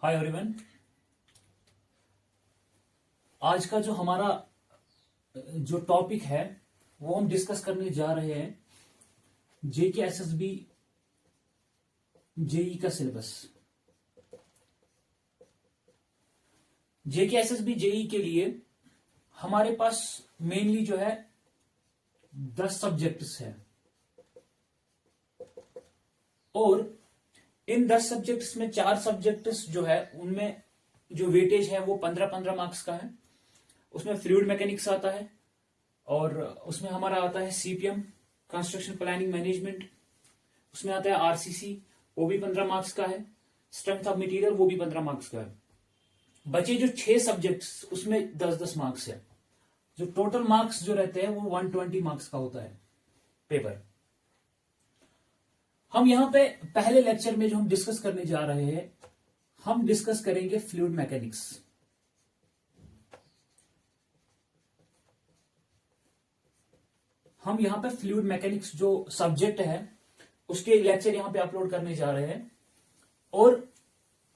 Hi everyone. आज का जो हमारा जो टॉपिक है वो हम डिस्कस करने जा रहे हैं जेके एसएसबी जेई का सिलेबस। जेके एसएसबी जेई के लिए हमारे पास मेनली जो है 10 सब्जेक्ट्स है और इन 10 सब्जेक्ट्स में 4 सब्जेक्ट्स जो है उनमें जो वेटेज है वो 15-15 मार्क्स का है। उसमें फ्लूइड मैकेनिक्स आता है और उसमें हमारा आता है सीपीएम कंस्ट्रक्शन प्लानिंग मैनेजमेंट, उसमें आता है आरसीसी वो भी 15 मार्क्स का है, स्ट्रेंथ ऑफ मटेरियल वो भी 15 मार्क्स का है। बचे जो 6 सब्जेक्ट्स उसमें 10-10 मार्क्स है। जो टोटल मार्क्स जो रहते हैं वो 120 मार्क्स का होता है पेपर। हम यहां पे पहले लेक्चर में जो हम डिस्कस करने जा रहे हैं हम डिस्कस करेंगे फ्लूइड मैकेनिक्स। हम यहां पे फ्लूइड मैकेनिक्स जो सब्जेक्ट है उसके लेक्चर यहां पे अपलोड करने जा रहे हैं और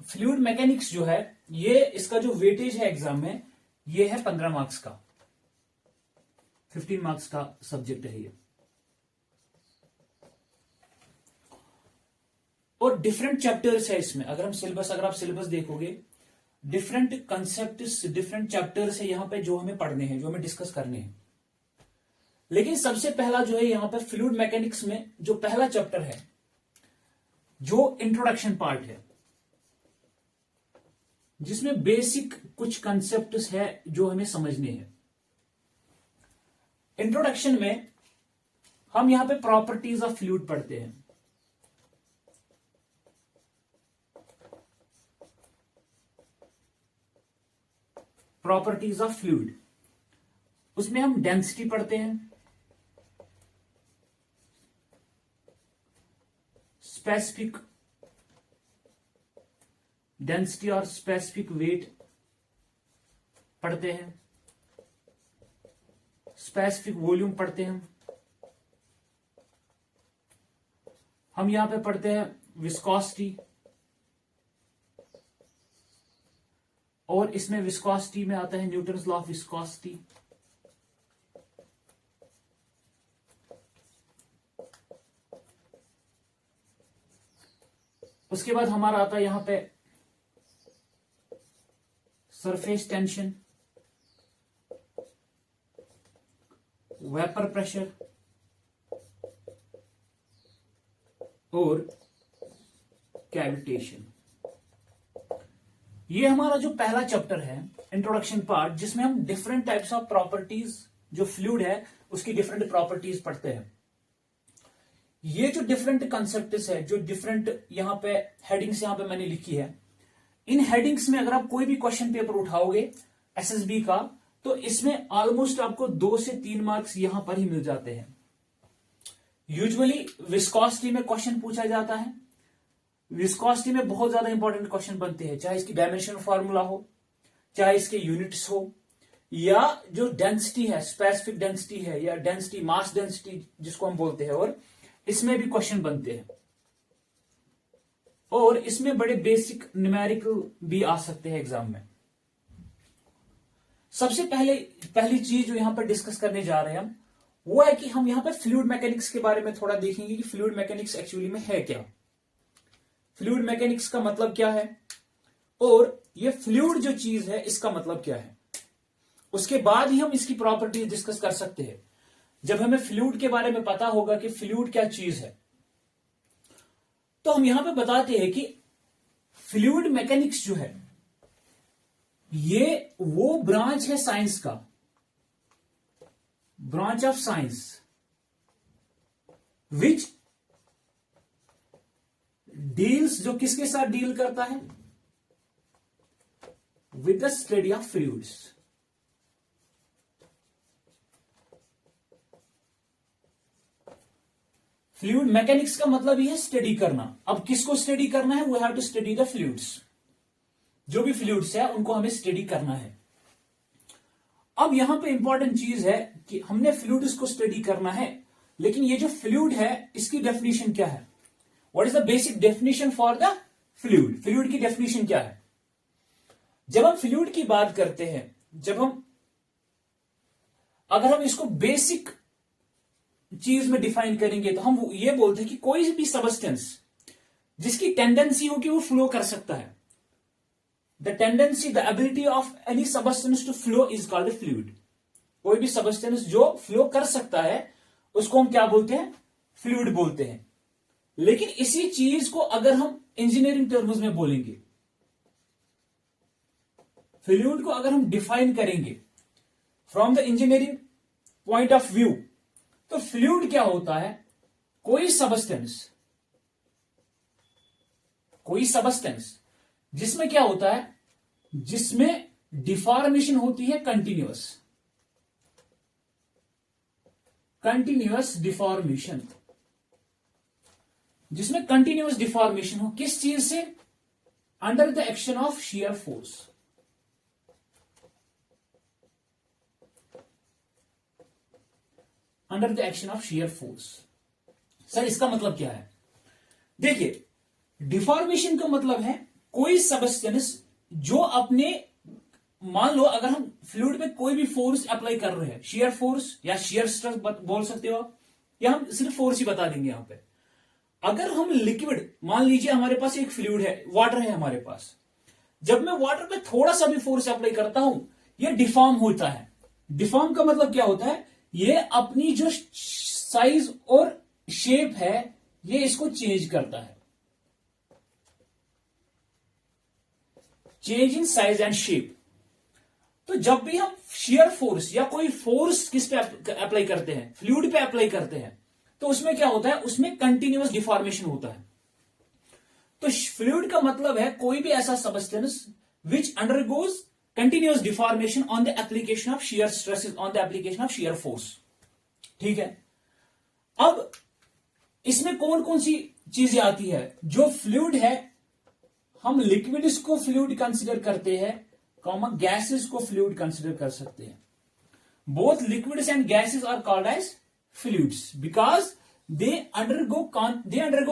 फ्लूइड मैकेनिक्स जो है ये इसका जो वेटेज है एग्जाम में ये है 15 मार्क्स का, 15 मार्क्स का सब्जेक्ट है ये। और डिफरेंट चैप्टर्स है इसमें। अगर आप सिलेबस देखोगे डिफरेंट कंसेप्ट्स, डिफरेंट चैप्टर्स है यहां पे जो हमें पढ़ने हैं, जो हमें डिस्कस करने हैं। लेकिन सबसे पहला जो है यहां पे फ्लूइड मैकेनिक्स में जो पहला चैप्टर है जो इंट्रोडक्शन पार्ट है जिसमें बेसिक कुछ कंसेप्ट्स है जो हमें समझने हैं। इंट्रोडक्शन में हम यहां पे प्रॉपर्टीज ऑफ फ्लूइड पढ़ते हैं। प्रॉपर्टीज ऑफ फ्लूइड, उसमें हम डेंसिटी पढ़ते हैं, स्पेसिफिक डेंसिटी और स्पेसिफिक वेट पढ़ते हैं, स्पेसिफिक वॉल्यूम पढ़ते हैं। हम यहां पे पढ़ते हैं विस्कोसिटी और इसमें विस्कोसिटी में आता है न्यूटन्स लॉ ऑफ विस्कोसिटी। उसके बाद हमारा आता है यहां पे सरफेस टेंशन, वेपर प्रेशर और कैविटेशन। ये हमारा जो पहला चैप्टर है इंट्रोडक्शन पार्ट जिसमें हम डिफरेंट टाइप्स ऑफ प्रॉपर्टीज जो फ्लूइड है उसकी डिफरेंट प्रॉपर्टीज पढ़ते हैं। ये जो डिफरेंट कंसेप्ट्स है, जो डिफरेंट यहां पे हेडिंग्स यहां पे मैंने लिखी है, इन हेडिंग्स में अगर आप कोई भी क्वेश्चन पेपर उठाओगे एसएसबी का तो इसमें ऑलमोस्ट आपको 2 से 3 मार्क्स यहां पर ही मिल जाते हैं। यूजुअली विस्कोसिटी में क्वेश्चन पूछा जाता है। विस्कोसिटी में बहुत ज्यादा इंपॉर्टेंट क्वेश्चन बनते हैं, चाहे इसकी डायमेंशन फॉर्मूला हो, चाहे इसके यूनिट्स हो, या जो डेंसिटी है, स्पेसिफिक डेंसिटी है या डेंसिटी मास डेंसिटी जिसको हम बोलते हैं, और इसमें भी क्वेश्चन बनते हैं। और इसमें बड़े बेसिक न्यूमेरिकल भी आ सकते हैं एग्जाम में। सबसे पहली चीज जो यहां पर डिस्कस करने जा रहे हैं हम वो है कि हम यहां पर फ्लूइड मैकेनिक्स के बारे में थोड़ा देखेंगे कि फ्लूइड मैकेनिक्स एक्चुअली में है क्या, फ्लूइड मैकेनिक्स का मतलब क्या है और ये फ्लूइड जो चीज है इसका मतलब क्या है। उसके बाद ही हम इसकी प्रॉपर्टीज डिस्कस कर सकते हैं। जब हमें फ्लूइड के बारे में पता होगा कि फ्लूइड क्या चीज है तो हम यहां पे बताते हैं कि फ्लूइड मैकेनिक्स जो है ये वो ब्रांच है साइंस का, branch of science which deals, जो किसके साथ डील करता है, with the study of fluids. Fluid mechanics का मतलब ही है स्टडी करना। अब किसको स्टडी करना है, we have to study the fluids. जो भी फ्लूइड्स है उनको हमें स्टडी करना है। अब यहां पे इंपॉर्टेंट चीज है कि हमने फ्लूइड्स को स्टडी करना है, लेकिन ये जो फ्लूइड है इसकी डेफिनेशन क्या है, what is the basic definition for the fluid, fluid की डेफिनेशन क्या है। जब हम फ्लूइड की बात करते हैं, अगर हम इसको बेसिक चीज में डिफाइन करेंगे तो हम ये बोलते हैं कि कोई भी सबस्टेंस जिसकी टेंडेंसी हो कि वो फ्लो कर सकता है, the tendency, the ability of any substance to flow is called a fluid. कोई भी सबस्टेंस जो फ्लो कर सकता है उसको हम क्या बोलते हैं? फ्लूइड बोलते हैं। लेकिन इसी चीज को अगर हम इंजीनियरिंग टर्म्स में बोलेंगे, फ्लूइड को अगर हम डिफाइन करेंगे from the engineering point of view, तो फ्लूइड क्या होता है? कोई सबस्टेंस जिसमें क्या होता है? जिसमें डिफॉर्मेशन होती है कंटिन्यूअस डिफॉर्मेशन, जिसमें कंटिन्यूअस डिफॉर्मेशन हो। किस चीज से? Under the action of shear force. Under the action of shear force. Sir इसका मतलब क्या है? देखिए, डिफॉर्मेशन का मतलब है कोई सबस्टेंस जो अपने, मान लो अगर हम फ्लूइड पे कोई भी फोर्स अप्लाई कर रहे हैं, शियर फोर्स या शियर स्ट्रेस बोल सकते हो आप, या हम सिर्फ फोर्स ही बता देंगे यहां पे। अगर हम लिक्विड, मान लीजिए हमारे पास एक फ्लूइड है, वाटर है हमारे पास, जब मैं वाटर पे थोड़ा सा भी फोर्स अप्लाई करता हूं, ये डिफॉर्म होता है। डिफॉर्म का मतलब क्या होता है? ये अपनी जो साइज और शेप है ये इसको चेंज करता है। Change in size and shape. तो जब भी हम शियर फोर्स या कोई फोर्स किस पे अप्लाई करते हैं? फ्लूइड पे अप्लाई करते हैं, तो उसमें क्या होता है? उसमें कंटिन्यूअस डिफॉर्मेशन होता है। तो फ्लूइड का मतलब है कोई भी ऐसा substance which undergoes continuous deformation on the application of shear stresses, on the application of shear force. ठीक है, अब इसमें कौन कौन सी चीजें आती है? जो फ्लूइड है, हम लिक्विड्स को फ्लूइड कंसीडर करते हैं, कॉमन गैसेस को फ्लूइड कंसीडर कर सकते हैं। Both liquids and gases are called as fluids because they undergo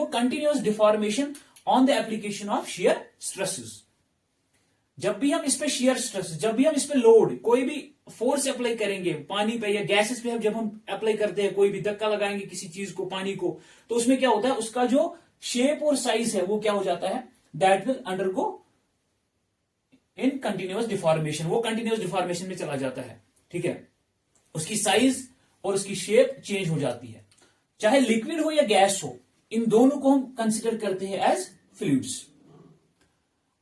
continuous deformation on the application of shear stresses। जब भी हम इस पे shear stress, जब भी हम इस पे लोड, कोई भी फोर्स अप्लाई करेंगे पानी पे या गैसेस पे, जब हम अप्लाई करते हैं, कोई भी धक्का लगाएंगे किसी चीज को, पानी को, तो उसमें क्या होता है? उसका जो शेप और साइज है वो क्या हो जाता है? That will undergo in continuous deformation. वो कंटिन्यूअस डिफॉर्मेशन में चला जाता है। ठीक है, उसकी साइज और उसकी शेप चेंज हो जाती है। चाहे लिक्विड हो या गैस हो, इन दोनों को हम कंसीडर करते हैं एज फ्लूइड्स।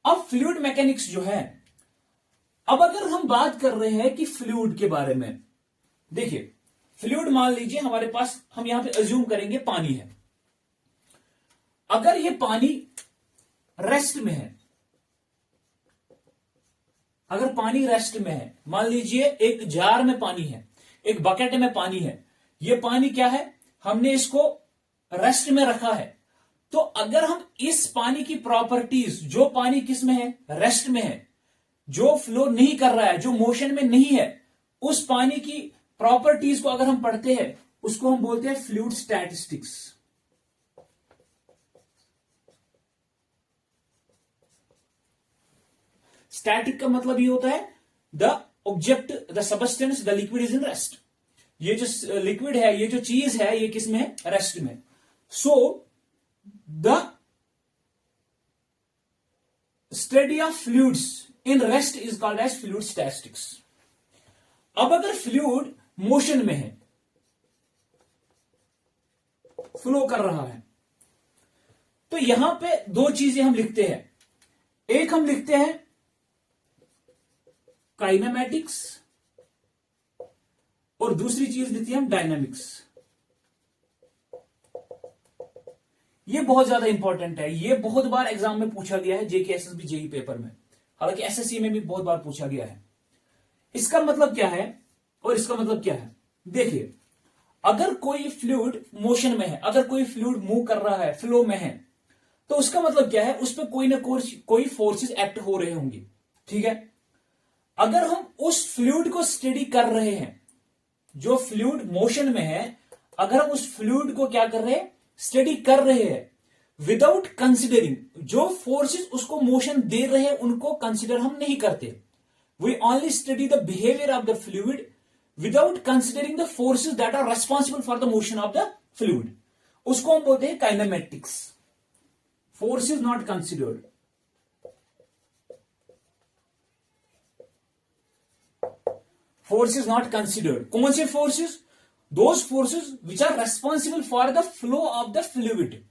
अब फ्लूइड मैकेनिक्स जो है, अब अगर हम बात कर रहे हैं कि फ्लूइड के बारे में, देखिए फ्लूइड मान लीजिए हमारे पास, हम यहां पे अज्यूम करेंगे पानी है। अगर ये पानी रेस्ट में है, अगर पानी रेस्ट में है, मान लीजिए एक जार में पानी है, एक बकेट में पानी है, ये पानी क्या है? हमने इसको रेस्ट में रखा है। तो अगर हम इस पानी की प्रॉपर्टीज, जो पानी किस में है? रेस्ट में है, जो फ्लो नहीं कर रहा है, जो मोशन में नहीं है, उस पानी की प्रॉपर्टीज को अगर हम पढ़ते हैं, उसको हम बोलते हैं फ्लूइड स्टैटिस्टिक्स। स्टैटिक का मतलब ये होता है the object, the substance, the liquid is in rest. ये जो लिक्विड है, ये जो चीज है, ये किस में है? रेस्ट में। So the study of fluids in rest is called as fluid statistics. अब अगर फ्लूइड मोशन में है, फ्लो कर रहा है, तो यहां पे दो चीजें हम लिखते हैं। एक हम लिखते हैं काइनेमैटिक्स और दूसरी चीज लिखते हैं हम डायनामिक्स। ये बहुत ज्यादा इंपॉर्टेंट है, ये बहुत बार एग्जाम में पूछा गया है, जेके एसएसबी जेई पेपर में, हालांकि एसएससी में भी बहुत बार पूछा गया है। इसका मतलब क्या है और इसका मतलब क्या है? देखिए, अगर कोई फ्लूइड मोशन में है, अगर कोई फ्लूइड मूव कर रहा है, फ्लो में है, तो उसका मतलब क्या है? उस पर कोई ना कोई फोर्सेस एक्ट हो रहे होंगे। ठीक है, अगर हम उस फ्लूइड को स्टडी कर रहे हैं, जो फ्लूइड मोशन में है, अगर हम उस फ्लूइड को क्या कर रहे हैं? स्टडी कर रहे हैं, विदाउट कंसिडरिंग, जो फोर्सेस उसको मोशन दे रहे हैं उनको कंसिडर हम नहीं करते. We only study the behaviour of the fluid without considering the forces that are responsible for the motion of the fluid. उसको हम बोलते हैं kinematics. Force is not considered. Force is not considered. कौन से forces? Those forces which are responsible for the flow of the fluid.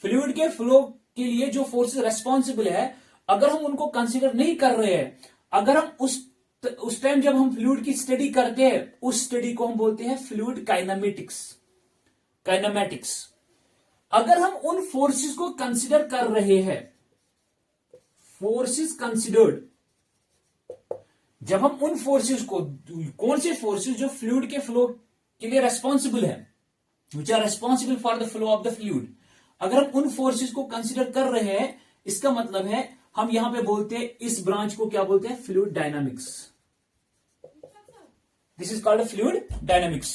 Fluid के flow के लिए जो फोर्सेस रेस्पॉन्सिबल है, अगर हम उनको कंसिडर नहीं कर रहे हैं, अगर हम उस टाइम जब हम फ्लूइड की स्टडी करते हैं, उस स्टडी को हम बोलते हैं फ्लूइड काइनेमेटिक्स. काइनेमेटिक्स. अगर हम उन फोर्सेस को कंसिडर कर रहे हैं, फोर्सेस कंसिडर्ड, जब हम उन फोर्सेस को, कौन से फोर्सेस जो फ्लूइड के फ्लो के लिए रेस्पॉन्सिबल है, which are responsible for the flow of the fluid, अगर हम उन फोर्सेस को कंसिडर कर रहे हैं, इसका मतलब है हम यहां पे बोलते हैं, इस ब्रांच को क्या बोलते हैं? Fluid dynamics. This is called fluid dynamics.